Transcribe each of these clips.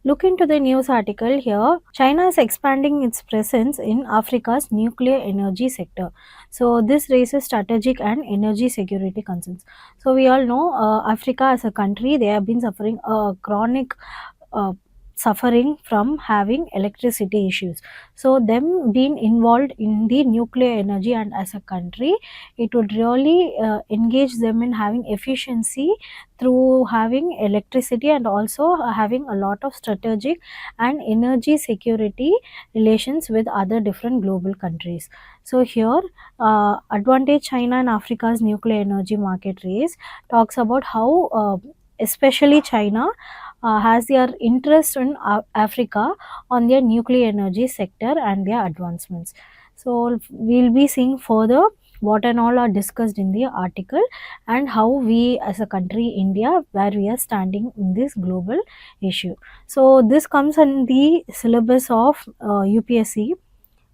Look into the news article here. China is expanding its presence in Africa's nuclear energy sector. So this raises strategic and energy security concerns. So we all know Africa as a country, they have been suffering a chronic uh, suffering from having electricity issues. So them being involved in the nuclear energy, and as a country it would really engage them in having efficiency through having electricity, and also having a lot of strategic and energy security relations with other different global countries. So here advantage China and Africa's nuclear energy market race talks about how especially China has their interest in Africa on their nuclear energy sector and their advancements. So we'll be seeing further what and all are discussed in the article, and how we as a country India, where we are standing in this global issue. So this comes in the syllabus of UPSC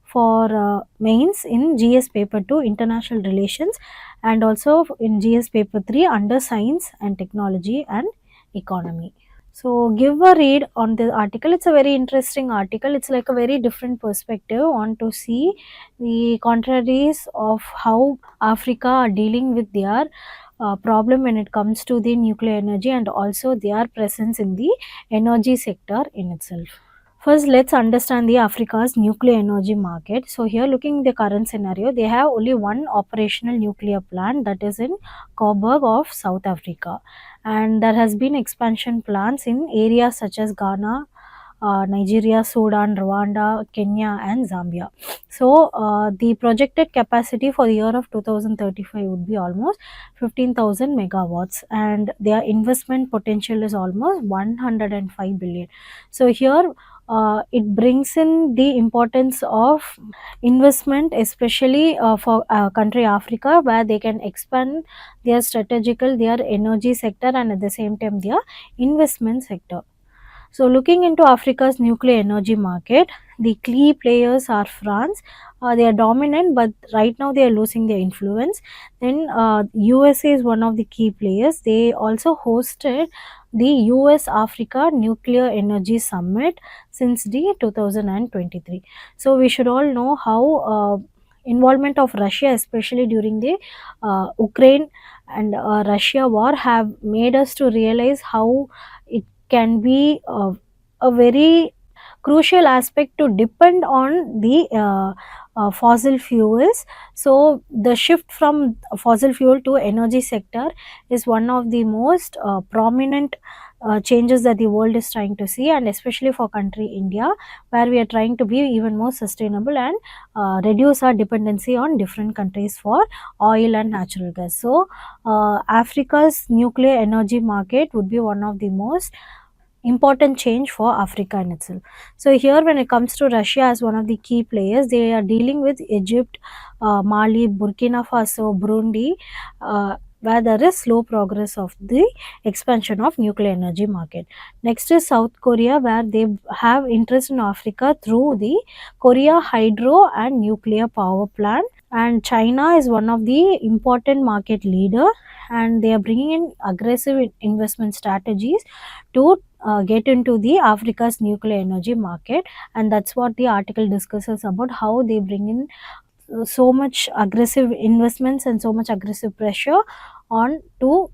for mains in GS paper 2 international relations, and also in GS paper 3 under science and technology and economy. So give a read on the article. It's a very interesting article. It's like a very different perspective on to see the contraries of how Africa are dealing with their problem when it comes to the nuclear energy, and also their presence in the energy sector in itself. First, let's understand the Africa's nuclear energy market. So here, looking the current scenario, they have only one operational nuclear plant, that is in Coburg of South Africa, and there has been expansion plans in areas such as Ghana, Nigeria, Sudan, Rwanda, Kenya, and Zambia. So the projected capacity for the year of 2035 would be almost 15,000 megawatts, and their investment potential is almost 105 billion. So here it brings in the importance of investment, especially for country Africa, where they can expand their strategical, their energy sector, and at the same time their investment sector. So looking into Africa's nuclear energy market, the key players are France. They are dominant, but right now they are losing their influence. Then USA is one of the key players. They also hosted the US Africa Nuclear Energy Summit since the 2023. So we should all know how involvement of Russia, especially during the Ukraine and Russia war, have made us to realize how it can be a very crucial aspect to depend on the fossil fuels. So the shift from fossil fuel to energy sector is one of the most prominent changes that the world is trying to see, and especially for country India, where we are trying to be even more sustainable and reduce our dependency on different countries for oil and natural gas. So Africa's nuclear energy market would be one of the most important change for Africa in itself. So here, when it comes to Russia as one of the key players, they are dealing with Egypt, Mali, Burkina Faso, Burundi, where there is slow progress of the expansion of nuclear energy market. Next is South Korea, where they have interest in Africa through the Korea Hydro and Nuclear Power Plant. And China is one of the important market leader, and they are bringing in aggressive investment strategies to get into the Africa's nuclear energy market. And that's what the article discusses about, how they bring in so much aggressive investments and so much aggressive pressure on to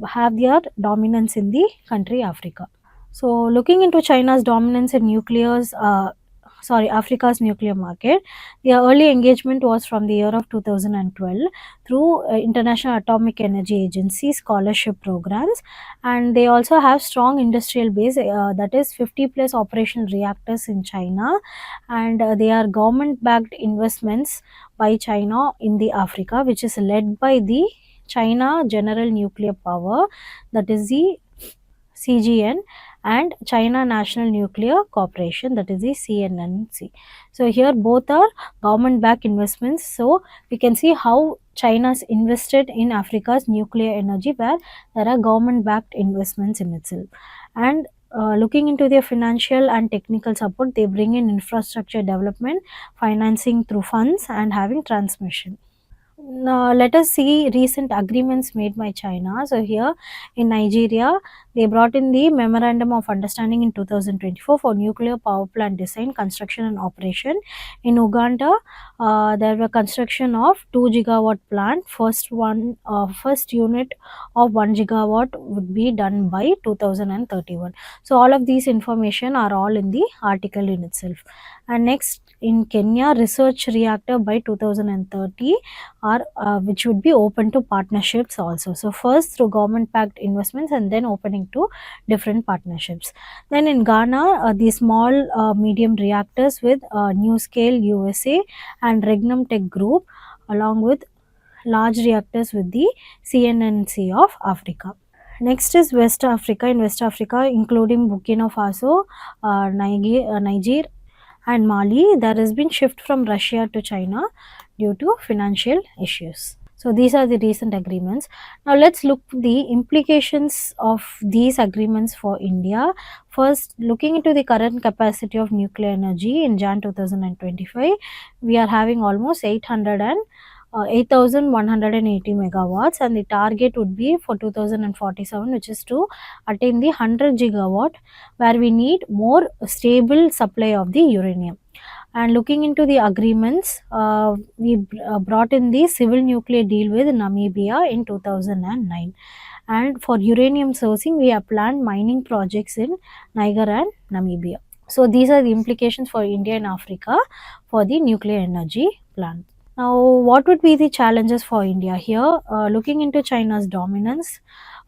have their dominance in the country Africa. So looking into China's dominance in Africa's nuclear market, their early engagement was from the year of 2012 through International Atomic Energy Agency scholarship programs, and they also have strong industrial base, that is 50 plus operational reactors in China, and they are government backed investments by China in the Africa, which is led by the China General Nuclear Power, that is the CGN, and China National Nuclear Corporation, that is the CNNC. So here both are government backed investments. So we can see how China's invested in Africa's nuclear energy, where there are government backed investments in itself. And looking into their financial and technical support, they bring in infrastructure development, financing through funds, and having transmission. Now, let us see recent agreements made by China. So here in Nigeria, They brought in the Memorandum of Understanding in 2024 for nuclear power plant design, construction and operation. In Uganda, there were construction of 2 gigawatt plant. First unit of 1 gigawatt would be done by 2031. So all of these information are all in the article in itself. And next, in Kenya, research reactor by 2030 are which would be open to partnerships also. So first through government backed investments and then opening to different partnerships. Then in Ghana, the small medium reactors with New Scale USA and Regnum Tech Group, along with large reactors with the CNNC of Africa. Next is West Africa. In West Africa, including Burkina Faso, Niger, and Mali, there has been shift from Russia to China due to financial issues. So these are the recent agreements. Now let's look the implications of these agreements for India. First, looking into the current capacity of nuclear energy in Jan 2025, we are having almost 8,180 megawatts, and the target would be for 2047, which is to attain the 100 gigawatt, where we need more stable supply of the uranium. And looking into the agreements, we brought in the civil nuclear deal with Namibia in 2009. And for uranium sourcing, we have planned mining projects in Niger and Namibia. So these are the implications for India and Africa for the nuclear energy plant. Now, what would be the challenges for India here? Looking into China's dominance,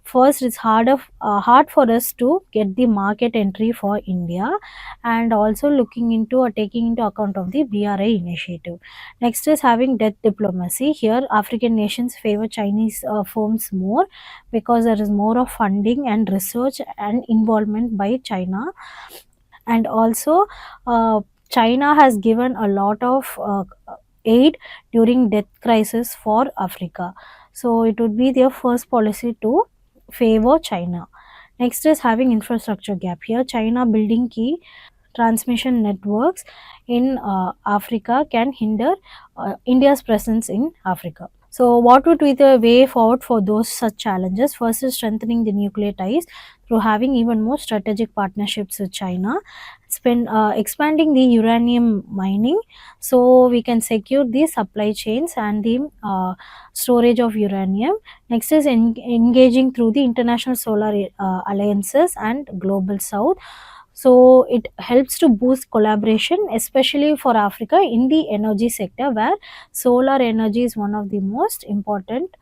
first it's hard for us to get the market entry for India, and also looking into or taking into account of the BRI initiative. Next is having debt diplomacy. Here, African nations favor Chinese firms more because there is more of funding and research and involvement by China. And also, China has given a lot of aid during debt crisis for Africa. So it would be their first policy to favor China. Next is having infrastructure gap. Here, China building key transmission networks in Africa can hinder India's presence in Africa. So, what would be the way forward for those such challenges? First is strengthening the nuclear ties through having even more strategic partnerships with China, expanding the uranium mining so we can secure the supply chains and the storage of uranium. Next is engaging through the international solar alliances and global south. So it helps to boost collaboration, especially for Africa in the energy sector, where solar energy is one of the most important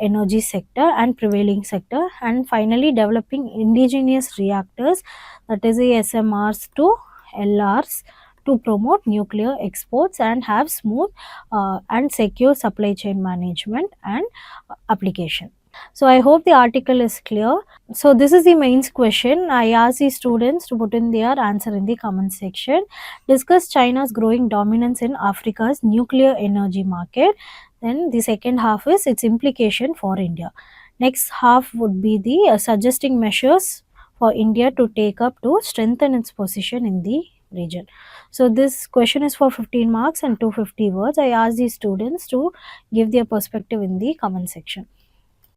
energy sector and prevailing sector. And finally, developing indigenous reactors, that is the SMRs to LRs, to promote nuclear exports and have smooth and secure supply chain management and application. So I hope the article is clear. So this is the mains question. I asked the students to put in their answer in the comment section. Discuss China's growing dominance in Africa's nuclear energy market. Then the second half is its implication for India. Next half would be the suggesting measures for India to take up to strengthen its position in the region. So this question is for 15 marks and 250 words. I asked the students to give their perspective in the comment section.